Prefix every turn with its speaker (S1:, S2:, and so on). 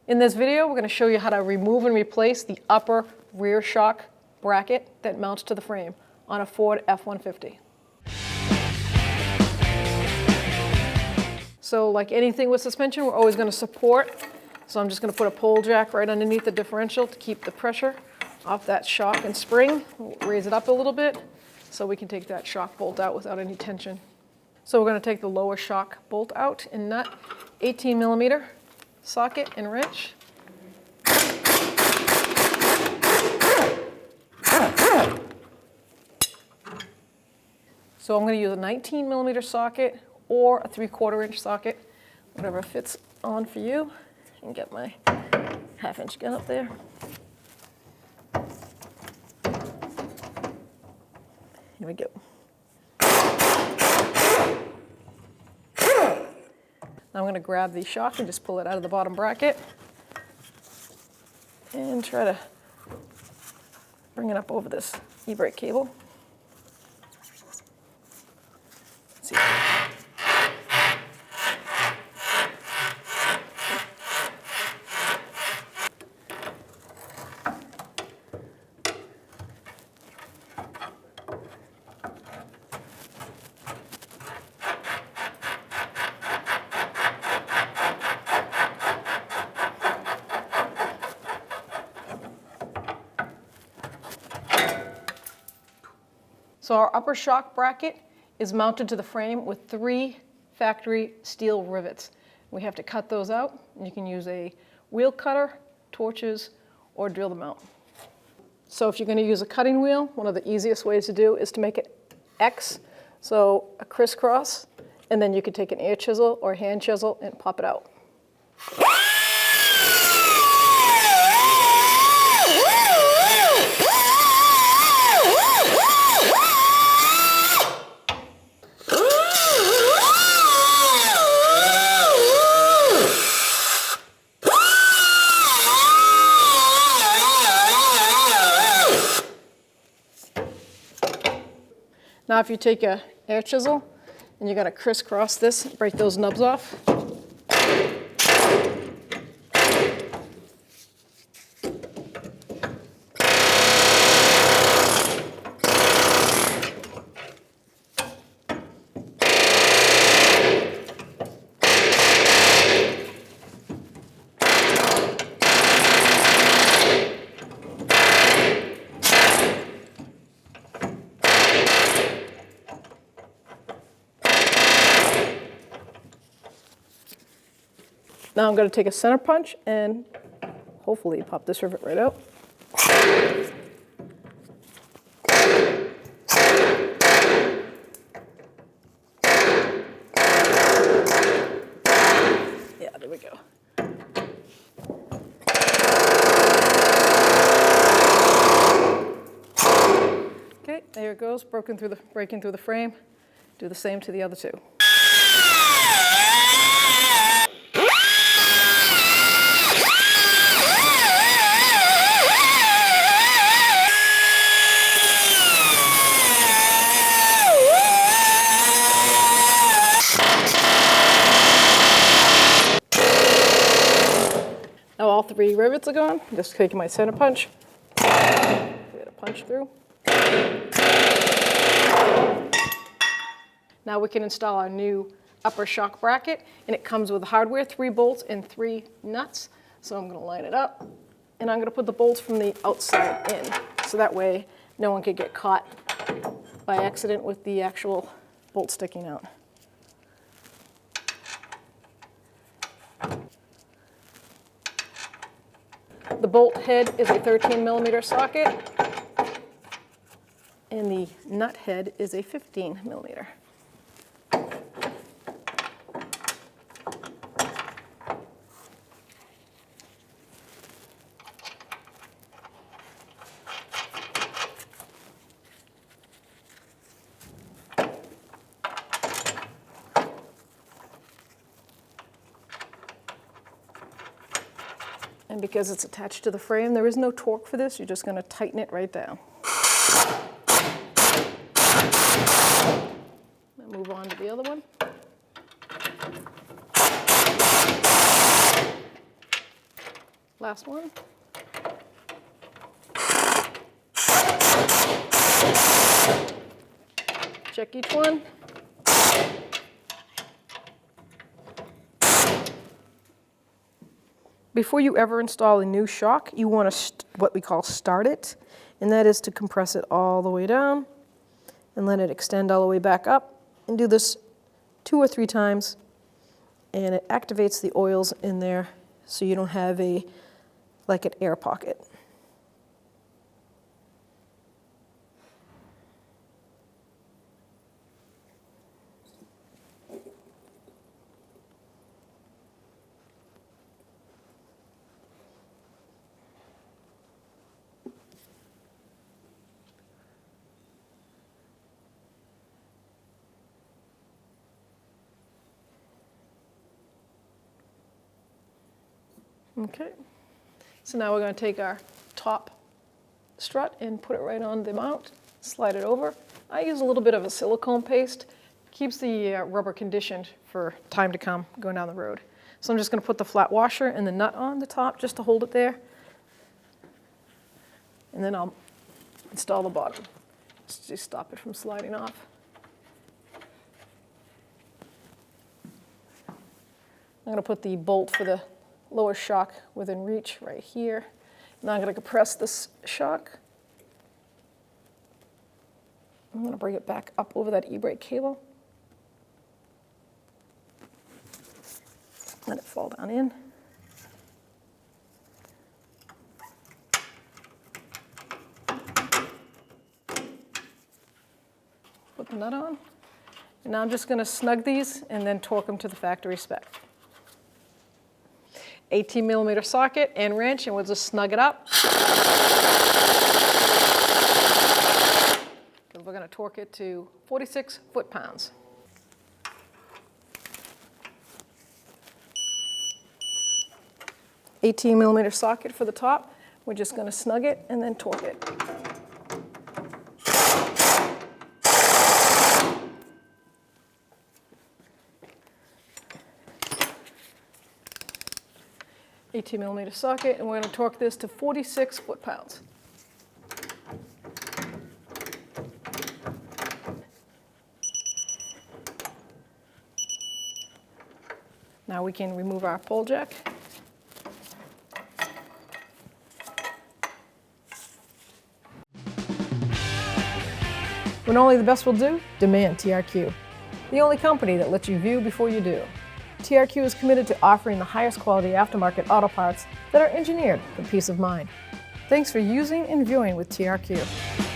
S1: In this video, we're going to show you how to remove and replace the upper rear shock bracket that mounts to the frame on a Ford F-150. So like anything with suspension, we're always going to support. So I'm just going to put a pole jack right underneath the differential to keep the pressure off that shock and spring. We'll raise it up a little bit so we can take that shock bolt out without any tension. So we're going to take the lower shock bolt out and nut, 18 millimeter socket and wrench. So I'm going to use a 19 millimeter socket or a 3/4 inch socket, whatever fits on for you, and get my 1/2 inch gun up there. Here we go. Now I'm going to grab the shock and just pull it out of the bottom bracket and try to bring it up over this e-brake cable. Let's see. So our upper shock bracket is mounted to the frame with 3 factory steel rivets. We have to cut those out, and you can use a wheel cutter, torches, or drill them out. So if you're going to use a cutting wheel, one of the easiest ways to do is to make it X, so a crisscross, and then you could take an air chisel or hand chisel and pop it out. Now if you take a air chisel and you're going to crisscross this, break those nubs off. Now I'm going to take a center punch and hopefully pop this rivet right out. Yeah, there we go. Okay, there it goes, breaking through the frame. Do the same to the other two. Now all 3 rivets are gone. Just taking my center punch. Give it a punch through. Now we can install our new upper shock bracket, and it comes with hardware, 3 bolts and 3 nuts. So I'm going to line it up, and I'm going to put the bolts from the outside in, so that way no one could get caught by accident with the actual bolt sticking out. The bolt head is a 13 millimeter socket, and the nut head is a 15 millimeter. And because it's attached to the frame, there is no torque for this. You're just going to tighten it right down. Now move on to the other one. Last one. Check each one. Before you ever install a new shock, you want to what we call start it, and that is to compress it all the way down and let it extend all the way back up, and do this 2 or 3 times, and it activates the oils in there so you don't have like an air pocket. Okay, so now we're going to take our top strut and put it right on the mount, slide it over. I use a little bit of a silicone paste, keeps the rubber conditioned for time to come going down the road. So I'm just going to put the flat washer and the nut on the top just to hold it there, and then I'll install the bottom. Just stop it from sliding off. I'm going to put the bolt for the lower shock within reach right here. Now I'm going to compress this shock. I'm going to bring it back up over that e-brake cable. Let it fall down in. Put the nut on. And now I'm just going to snug these and then torque them to the factory spec. 18mm socket and wrench, and we'll just snug it up. Because we're going to torque it to 46 foot-pounds. $18mm socket for the top. We're just going to snug it and then torque it. $18mm socket, and we're going to torque this to 46 foot-pounds. Now we can remove our pole jack. When only the best will do, demand TRQ. The only company that lets you view before you do. TRQ is committed to offering the highest quality aftermarket auto parts that are engineered for peace of mind. Thanks for using and viewing with TRQ.